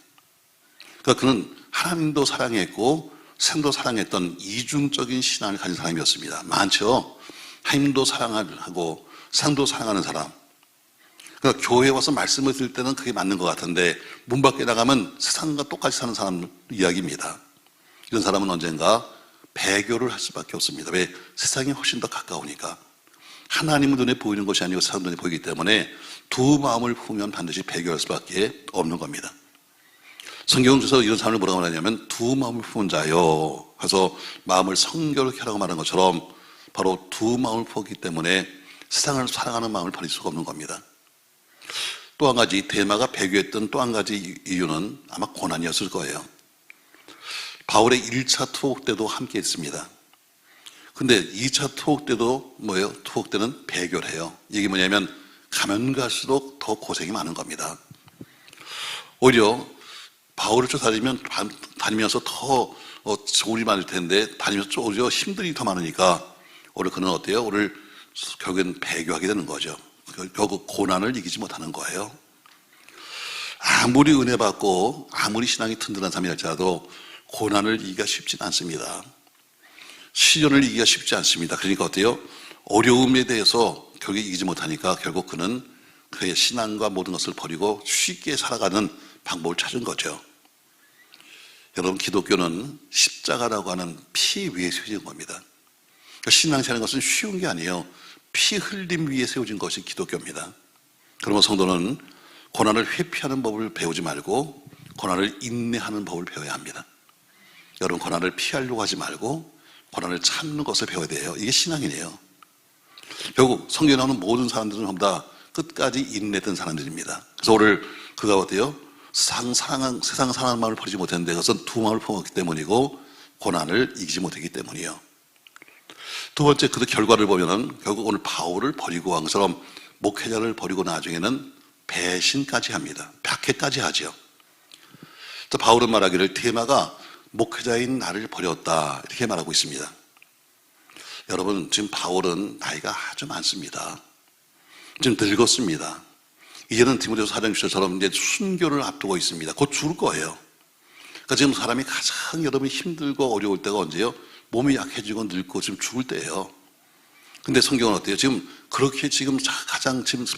그러니까 그는 하나님도 사랑했고 생도 사랑했던 이중적인 신앙을 가진 사람이었습니다. 많죠. 하나님도 사랑하고 상도 사랑하는 사람. 그러니까 교회에 와서 말씀을 들을 때는 그게 맞는 것 같은데 문 밖에 나가면 세상과 똑같이 사는 사람 이야기입니다. 이런 사람은 언젠가 배교를 할 수밖에 없습니다. 왜? 세상이 훨씬 더 가까우니까. 하나님은 눈에 보이는 것이 아니고 사람 눈에 보이기 때문에 두 마음을 품으면 반드시 배교할 수밖에 없는 겁니다. 성경에서 이런 사람을 뭐라고 말하냐면 두 마음을 품은 자요. 그래서 마음을 성결케 하라고 말한 것처럼 바로 두 마음을 품기 때문에 세상을 사랑하는 마음을 버릴 수가 없는 겁니다. 또 한 가지 데마가 배교했던 또 한 가지 이유는 아마 고난이었을 거예요. 바울의 1차 투옥 때도 함께 했습니다. 근데 2차 투옥 때도 뭐예요? 투옥 때는 배교를 해요. 이게 뭐냐면 가면 갈수록 더 고생이 많은 겁니다. 오히려 바울을 다니면서 더 좋은 일이 많을 텐데 다니면서 오히려 힘들이 더 많으니까 오늘 그는 어때요? 오늘 결국엔 배교하게 되는 거죠. 결국 고난을 이기지 못하는 거예요. 아무리 은혜 받고 아무리 신앙이 튼튼한 사람이 할지라도 고난을 이기기가 쉽진 않습니다. 시련을 이기기가 쉽지 않습니다. 그러니까 어때요? 어려움에 대해서 결국 이기지 못하니까 결국 그는 그의 신앙과 모든 것을 버리고 쉽게 살아가는 방법을 찾은 거죠. 여러분, 기독교는 십자가라고 하는 피 위에 세워진 겁니다. 그러니까 신앙생활하는 것은 쉬운 게 아니에요. 피 흘림 위에 세워진 것이 기독교입니다. 그러면 성도는 고난을 회피하는 법을 배우지 말고 고난을 인내하는 법을 배워야 합니다. 여러분, 고난을 피하려고 하지 말고 고난을 참는 것을 배워야 돼요. 이게 신앙이네요. 결국 성경에 나오는 모든 사람들은 전부 다 끝까지 인내했던 사람들입니다. 그래서 오늘 그가 어때요? 세상 사랑하는 마음을 버리지 못했는데 그것은 두 마음을 품었기 때문이고 고난을 이기지 못했기 때문이에요. 두 번째, 그 결과를 보면은 결국 오늘 바울을 버리고 한 것처럼 목회자를 버리고 나중에는 배신까지 합니다. 박해까지 하죠. 바울은 말하기를 데마가 목회자인 나를 버렸다 이렇게 말하고 있습니다. 여러분, 지금 바울은 나이가 아주 많습니다. 지금 늙었습니다. 이제는 디모데후서 4장 6절처럼 이제 순교를 앞두고 있습니다. 곧 죽을 거예요. 그러니까 지금 사람이 가장 여러분이 힘들고 어려울 때가 언제요? 몸이 약해지고 늙고 지금 죽을 때예요. 근데 성경은 어때요? 지금 그렇게 지금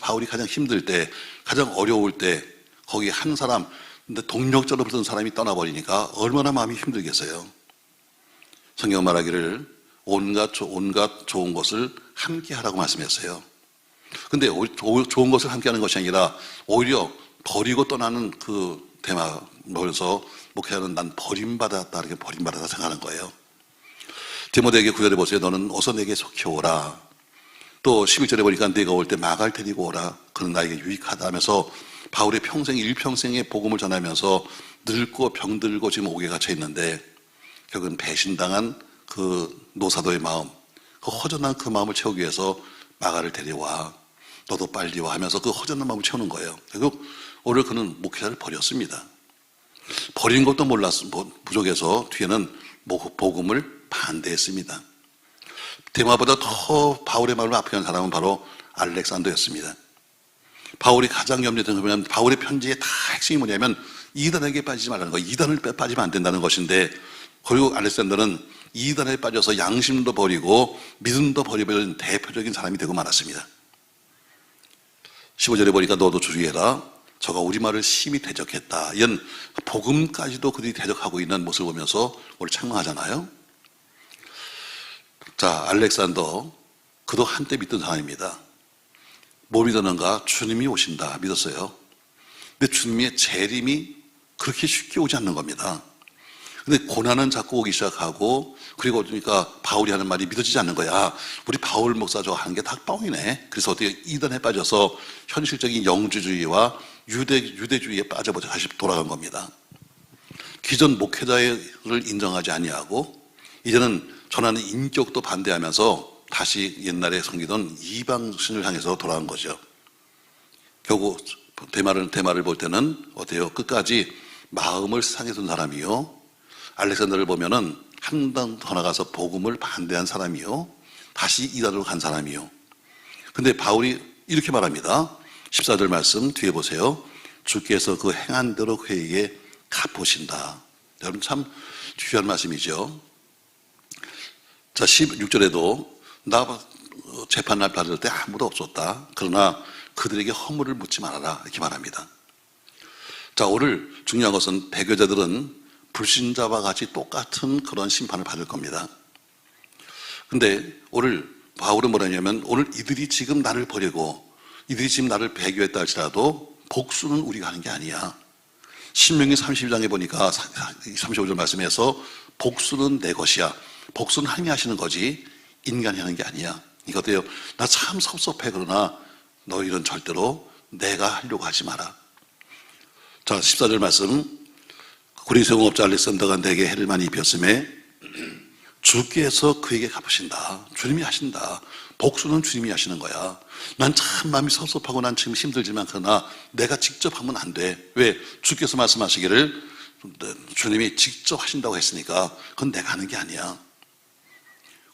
바울이 가장 힘들 때, 가장 어려울 때 거기 한 사람, 근데 동력자로 부르던 사람이 떠나버리니까 얼마나 마음이 힘들겠어요. 성경 말하기를 온갖 좋은 것을 함께 하라고 말씀했어요. 근데 좋은 것을 함께 하는 것이 아니라 오히려 버리고 떠나는 그 데마로서 목회자는 난 버림받았다, 이렇게 버림받았다 생각하는 거예요. 디모데에게 9절에 보세요. 너는 어서 내게 속히 오라. 또 11절에 보니까 내가 올 때 마가를 데리고 오라. 그는 나에게 유익하다 하면서 바울의 일평생의 복음을 전하면서 늙고 병들고 지금 옥에 갇혀 있는데 결국은 배신당한 그 노사도의 마음, 그 허전한 그 마음을 채우기 위해서 마가를 데려와. 너도 빨리 와 하면서 그 허전한 마음을 채우는 거예요. 결국 오늘 그는 목회자를 버렸습니다. 버린 것도 부족해서 뒤에는 복음을 반대했습니다. 데마보다 더 바울의 마음을 아프게 한 사람은 바로 알렉산더였습니다. 바울이 가장 염려했던 게 뭐냐면 바울의 편지의 다 핵심이 뭐냐면 이단에게 빠지지 말라는 거, 이단을 빠지면 안 된다는 것인데 그리고 알렉산더는 이단에 빠져서 양심도 버리고 믿음도 버리는 대표적인 사람이 되고 말았습니다. 15절에 보니까 너도 주의해라. 저가 우리말을 심히 대적했다. 이런 복음까지도 그들이 대적하고 있는 모습을 보면서 오늘 책망하잖아요. 자, 알렉산더, 그도 한때 믿던 사람입니다. 뭐 믿었는가? 주님이 오신다 믿었어요. 근데 주님의 재림이 그렇게 쉽게 오지 않는 겁니다. 근데 고난은 자꾸 오기 시작하고 그리고 그러니까 바울이 하는 말이 믿어지지 않는 거야. 우리 바울 목사 저 하는 게 다 뻥이네. 그래서 어떻게 이단에 빠져서 현실적인 영주주의와 유대주의에 빠져버려 다시 돌아간 겁니다. 기존 목회자를 인정하지 아니하고 이제는 전하는 인격도 반대하면서 다시 옛날에 섬기던 이방신을 향해서 돌아간 거죠. 결국 데마를 볼 때는 어때요? 끝까지 마음을 세상에 둔 사람이요. 알렉산더를 보면은 한 번 더 나가서 복음을 반대한 사람이요. 다시 이단으로 간 사람이요. 근데 바울이 이렇게 말합니다. 14절 말씀 뒤에 보세요. 주께서 그 행한 대로 그에게 갚으신다. 여러분 참 중요한 말씀이죠. 자, 16절에도 나 재판날 받을 때 아무도 없었다. 그러나 그들에게 허물을 묻지 말아라. 이렇게 말합니다. 자, 오늘 중요한 것은 배교자들은 불신자와 같이 똑같은 그런 심판을 받을 겁니다. 근데 오늘 바울은 뭐라냐면 오늘 이들이 지금 나를 버리고 이들이 지금 나를 배교했다 할지라도 복수는 우리가 하는 게 아니야. 신명기 32장에 보니까 35절 말씀에서 복수는 내 것이야. 복수는 하나님이 하시는 거지 인간이 하는 게 아니야. 이거 어때요? 나 참 섭섭해. 그러나 너희는 절대로 내가 하려고 하지 마라. 자, 14절 말씀. 고린도 성업자 알렉산더가 내게 해를 많이 입혔음에 주께서 그에게 갚으신다. 주님이 하신다. 복수는 주님이 하시는 거야. 난 참 마음이 섭섭하고 난 지금 힘들지만 그러나 내가 직접 하면 안 돼. 왜? 주께서 말씀하시기를 주님이 직접 하신다고 했으니까 그건 내가 하는 게 아니야.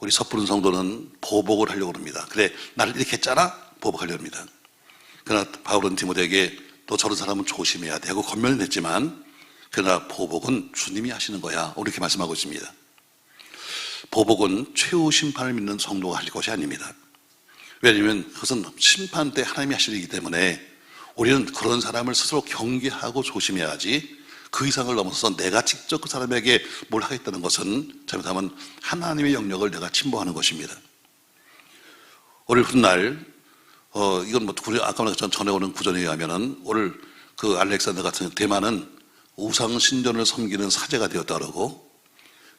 우리 섣부른 성도는 보복을 하려고 합니다. 그래, 나를 이렇게 했잖아? 보복하려고 합니다. 그러나 바울은 디모데에게 너 저런 사람은 조심해야 돼 하고 권면을 했지만 그러나 보복은 주님이 하시는 거야. 이렇게 말씀하고 있습니다. 보복은 최후 심판을 믿는 성도가 할 것이 아닙니다. 왜냐하면 그것은 심판 때 하나님이 하실 일이기 때문에 우리는 그런 사람을 스스로 경계하고 조심해야지 그 이상을 넘어서서 내가 직접 그 사람에게 뭘 하겠다는 것은 잘못하면 하나님의 영역을 내가 침범하는 것입니다. 오늘 훗날 이건 뭐 아까 전해오는 구전에 의하면은 오늘 그 알렉산더 같은 대만은 우상 신전을 섬기는 사제가 되었다 그러고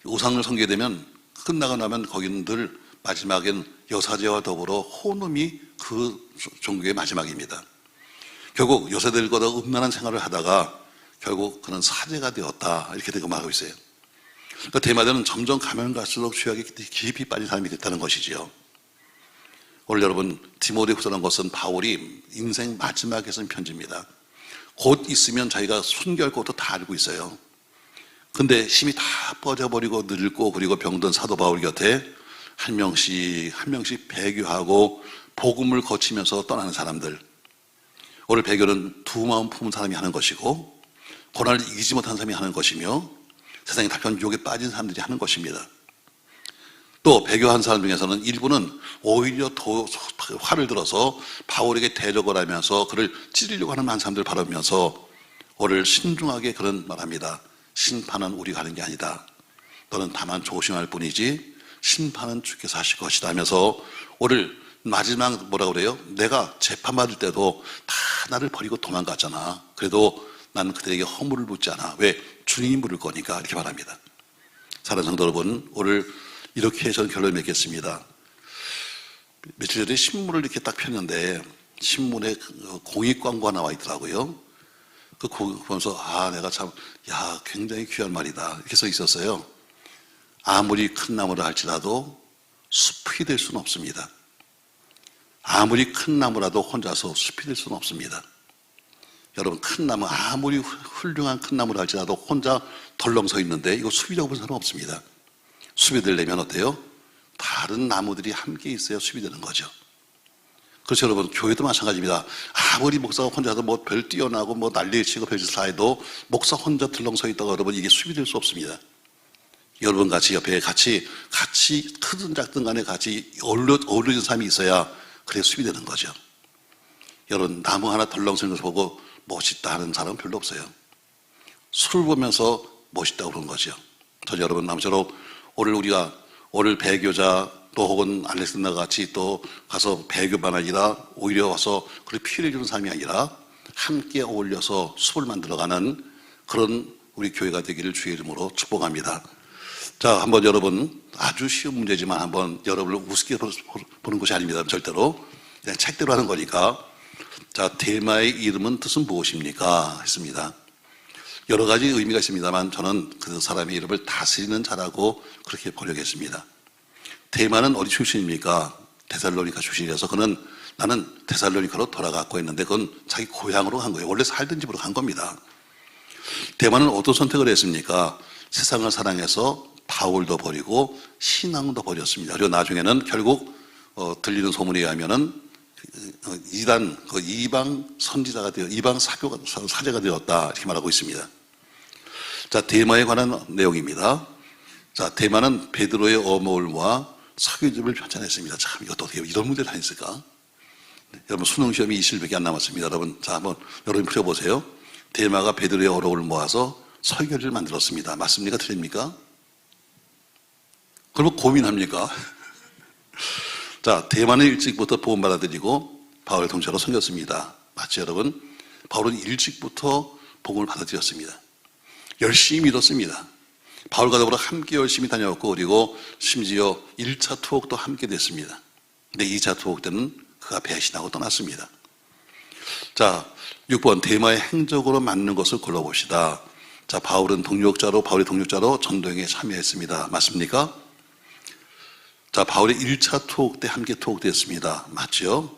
우상을 섬기게 되면 끝나고 나면 거기는 늘 마지막엔 여사제와 더불어 혼음이 그 종교의 마지막입니다. 결국 여사들보다 음란한 생활을 하다가 결국 그는 사제가 되었다 이렇게 되고 말하고 있어요. 그러니까 대마대는 점점 가면 갈수록 죄악에 깊이 빠진 사람이 됐다는 것이지요. 오늘 여러분 디모데후서라는 것은 바울이 인생 마지막에 쓴 편지입니다. 곧 있으면 자기가 순교할 것도 다 알고 있어요. 근데 힘이 다 빠져버리고 늙고 그리고 병든 사도 바울 곁에 한 명씩 배교하고 복음을 거치면서 떠나는 사람들. 오늘 배교는 두 마음 품은 사람이 하는 것이고 고난을 이기지 못한 사람이 하는 것이며 세상에 답답한 유혹에 빠진 사람들이 하는 것입니다. 또 배교한 사람 중에서는 일부는 오히려 더 화를 들어서 바울에게 대적을 하면서 그를 찌르려고 하는 많은 사람들을 바라보면서 오늘 신중하게 그런 말합니다. 심판은 우리가 하는 게 아니다. 너는 다만 조심할 뿐이지 심판은 주께서 하실 것이다 하면서 오늘 마지막 뭐라고 그래요? 내가 재판받을 때도 다 나를 버리고 도망갔잖아. 그래도 나는 그들에게 허물을 묻지 않아. 왜? 주님이 물을 거니까 이렇게 말합니다. 사랑하는 성도 여러분, 오늘 이렇게 저는 결론을 맺겠습니다. 며칠 전에 신문을 이렇게 딱 폈는데 신문에 공익 광고가 나와 있더라고요. 그 보면서 내가 참 굉장히 귀한 말이다 이렇게 써 있었어요. 아무리 큰 나무라 할지라도 숲이 될 수는 없습니다. 아무리 큰 나무라도 혼자서 숲이 될 수는 없습니다. 여러분 큰 나무 아무리 훌륭한 큰 나무라 할지라도 혼자 덜렁 서 있는데 이거 숲이라고 볼 사람은 없습니다. 숲이 되려면 어때요? 다른 나무들이 함께 있어야 숲이 되는 거죠. 그렇죠 여러분, 교회도 마찬가지입니다. 아무리 목사가 혼자서 뭐 별 뛰어나고 뭐 난리치고 별짓을 다 해도 목사 혼자 덜렁 서 있다가 여러분 이게 숲이 될 수 없습니다. 여러분 같이 옆에 같이 크든 작든 간에 같이 어울려진 사람이 있어야 그래 숲이 되는 거죠. 여러분 나무 하나 덜렁 서 있는 걸 보고 멋있다 하는 사람은 별로 없어요. 술 보면서 멋있다고 그러는 거죠. 저 여러분 남처럼 오늘 배교자 또 혹은 알렉산더 같이 또 가서 배교만 아니라 오히려 와서 그렇게 피를 주는 사람이 아니라 함께 어울려서 숲을 만들어가는 그런 우리 교회가 되기를 주의 이름으로 축복합니다. 자, 한번 여러분 아주 쉬운 문제지만 한번 여러분을 우습게 보는 것이 아닙니다. 절대로 그냥 책대로 하는 거니까. 자, 대마의 이름은 뜻은 무엇입니까? 했습니다. 여러 가지 의미가 있습니다만 저는 그 사람의 이름을 다스리는 자라고 그렇게 번역했습니다. 대마는 어디 출신입니까? 데살로니가 출신이라서 나는 데살로니카로 돌아갔고 했는데 그건 자기 고향으로 간 거예요. 원래 살던 집으로 간 겁니다. 대마는 어떤 선택을 했습니까? 세상을 사랑해서 바울도 버리고 신앙도 버렸습니다. 그리고 나중에는 결국 들리는 소문에 의하면은 이방 선지자가 되어 이방 사제가 되었다 이렇게 말하고 있습니다. 자, 데마에 관한 내용입니다. 자, 데마는 베드로의 어머울과 석유즙을 편찬했습니다. 참 이것도 어떻게 이런 문제를 다 있을까? 네, 여러분 수능 시험이 20일밖에 안 남았습니다. 여러분 한번 여러분 풀어보세요. 데마가 베드로의 어록을 모아서 설교를 만들었습니다. 맞습니까? 틀립니까? 그러면 고민합니까? 자, 데마는 일찍부터 복음 받아들이고 바울의 동체로 섬겼습니다. 맞죠, 여러분? 바울은 일찍부터 복음을 받아들였습니다. 열심히 믿었습니다. 바울과 더불어 함께 열심히 다녔고, 그리고 심지어 1차 투옥도 함께 됐습니다. 근데 2차 투옥 때는 그가 배신하고 떠났습니다. 자, 6번 데마의 행적으로 맞는 것을 골라봅시다. 자, 바울의 동력자로 전도행에 참여했습니다. 맞습니까? 자, 바울의 1차 투옥 때 함께 투옥됐습니다. 맞죠?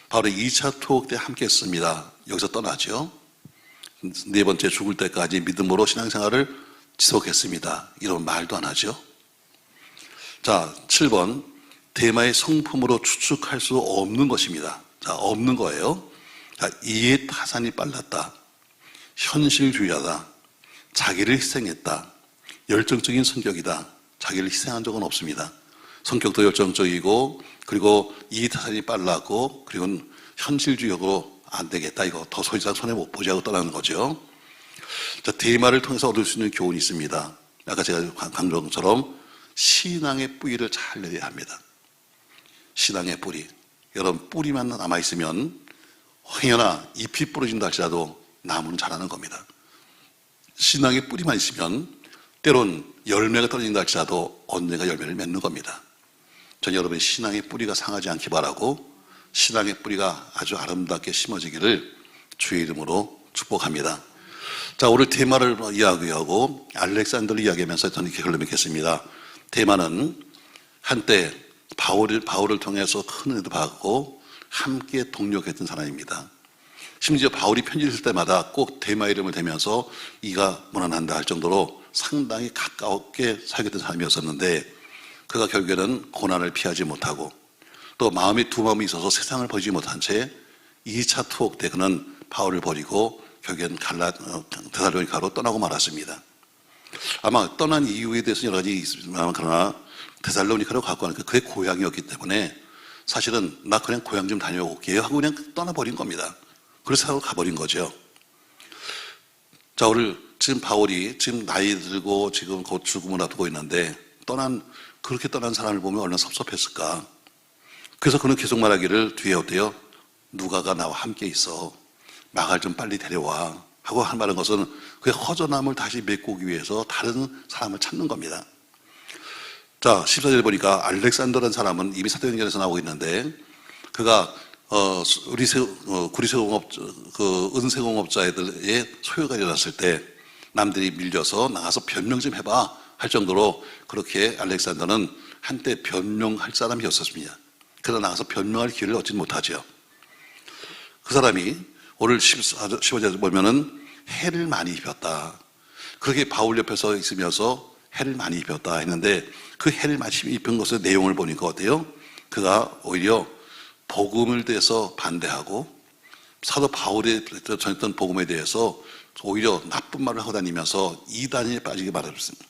바울의 2차 투옥 때 함께 했습니다. 여기서 떠나죠. 네 번째 죽을 때까지 믿음으로 신앙생활을 지속했습니다. 이런 말도 안 하죠. 자, 7번 데마의 성품으로 추측할 수 없는 것입니다. 자, 없는 거예요. 자, 이해 타산이 빨랐다. 현실주의자다. 자기를 희생했다. 열정적인 성격이다. 자기를 희생한 적은 없습니다. 성격도 열정적이고, 그리고 이해 타산이 빨랐고, 그리고 현실주의적으로 안 되겠다. 이거 더 이상 손해 못 보지 하고 떠나는 거죠. 자, 데마를 통해서 얻을 수 있는 교훈이 있습니다. 아까 제가 강조한 것처럼 신앙의 뿌리를 잘 내야 합니다. 신앙의 뿌리. 여러분, 뿌리만 남아있으면 황야나 잎이 부러진다 할지라도 나무는 자라는 겁니다. 신앙의 뿌리만 있으면 때론 열매가 떨어진다 할지라도 언젠가 열매를 맺는 겁니다. 전 여러분의 신앙의 뿌리가 상하지 않기 바라고 신앙의 뿌리가 아주 아름답게 심어지기를 주의 이름으로 축복합니다. 자, 오늘 데마를 이야기하고 알렉산더를 이야기하면서 저는 이렇게 흘러맺겠습니다. 데마는 한때 바울을 통해서 큰 은혜도 받고 함께 동력했던 사람입니다. 심지어 바울이 편지를 쓸 때마다 꼭 데마 이름을 대면서 이가 무난한다 할 정도로 상당히 가깝게 사귀었던 사람이었었는데, 그가 결국에는 고난을 피하지 못하고 또 마음에 두 마음이 있어서 세상을 버리지 못한 채 2차 투옥 때 그는 바울을 버리고 결국에는 데살로니가로 떠나고 말았습니다. 아마 떠난 이유에 대해서는 여러 가지 있지만, 그러나 데살로니가로 갖고 가는 그의 고향이었기 때문에 사실은 나 그냥 고향 좀 다녀올게요 하고 그냥 떠나버린 겁니다. 그래서 가버린 거죠. 자, 오늘 지금 바울이 지금 나이 들고 지금 곧 죽음을 앞두고 있는데 그렇게 떠난 사람을 보면 얼마나 섭섭했을까. 그래서 그는 계속 말하기를 뒤에 어때요? 누가가 나와 함께 있어. 마가를 좀 빨리 데려와. 하고 한 말은 것은 그의 허전함을 다시 메꾸기 위해서 다른 사람을 찾는 겁니다. 자, 14절에 보니까 알렉산더라는 사람은 이미 사도행전에서 나오고 있는데, 그가 은세공업자들의 소요가 일어났을 때 남들이 밀려서 나가서 변명 좀 해봐 할 정도로 그렇게 알렉산더는 한때 변명할 사람이었었습니다. 그러나 나가서 변명할 기회를 얻지 못하죠. 그 사람이 오늘 15절에 보면은 해를 많이 입혔다. 그렇게 바울 옆에서 있으면서 해를 많이 입혔다 했는데, 그 해를 많이 입힌 것의 내용을 보니까 어때요? 그가 오히려 복음을 대해서 반대하고 사도 바울이 전했던 복음에 대해서 오히려 나쁜 말을 하고 다니면서 이단에 빠지게 말했습니다.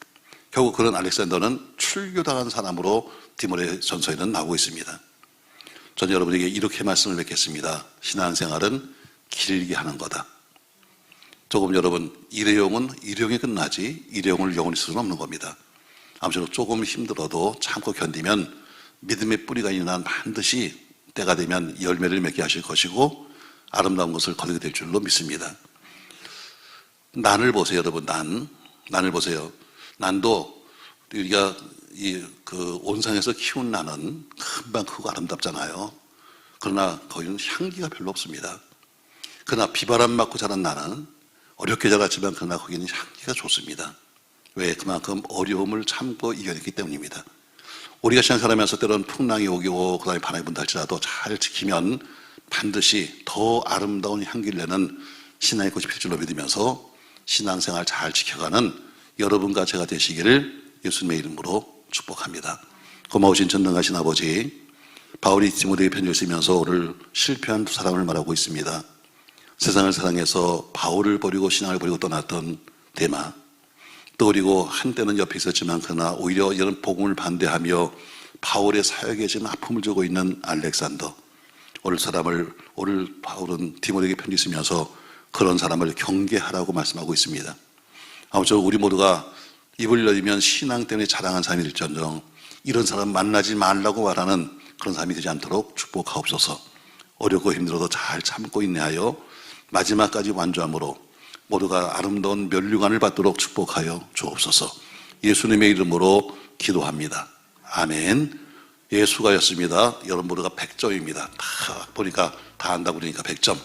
결국 그런 알렉산더는 출교당한 사람으로 디모데 전서에는 나오고 있습니다. 저는 여러분에게 이렇게 말씀을 맺겠습니다. 신앙생활은 길게 하는 거다. 조금 여러분, 일회용은 일회용에 끝나지 일회용을 영원히 쓸 수는 없는 겁니다. 아무쪼록 조금 힘들어도 참고 견디면 믿음의 뿌리가 있는 한 반드시 때가 되면 열매를 맺게 하실 것이고 아름다운 것을 거두게 될 줄로 믿습니다. 난을 보세요, 여러분. 난을 보세요. 난도 우리가 그 온상에서 키운 난은 금방 크고 아름답잖아요. 그러나 거기는 향기가 별로 없습니다. 그러나 비바람 맞고 자란 난은 어렵게 자랐지만 그러나 거기는 향기가 좋습니다. 왜? 그만큼 어려움을 참고 이겨냈기 때문입니다. 우리가 신앙생활하면서 때로는 풍랑이 오고 그다음에 바람이 분다 할지라도 잘 지키면 반드시 더 아름다운 향기를 내는 신앙의 꽃이 필 줄로 믿으면서 신앙생활 잘 지켜가는 여러분과 제가 되시기를 예수님의 이름으로 축복합니다. 고마우신 전능하신 아버지, 바울이 디모데에게 편지를 쓰면서 오늘 실패한 두 사람을 말하고 있습니다. 세상을 사랑해서 바울을 버리고 신앙을 버리고 떠났던 데마, 또 그리고 한때는 옆에 있었지만 그러나 오히려 이런 복음을 반대하며 바울의 사역에 지금 아픔을 주고 있는 알렉산더, 오늘 바울은 디모데에게 편지 쓰면서 그런 사람을 경계하라고 말씀하고 있습니다. 아무쪼록 우리 모두가 입을 열리면 신앙 때문에 자랑한 사람일지언정 이런 사람 만나지 말라고 말하는 그런 사람이 되지 않도록 축복하옵소서. 어렵고 힘들어도 잘 참고 인내하여 마지막까지 완주함으로 모두가 아름다운 면류관을 받도록 축복하여 주옵소서. 예수님의 이름으로 기도합니다. 아멘. 예수가였습니다. 여러분 모두가 100점입니다. 다 보니까 다 안다고 그러니까 100점.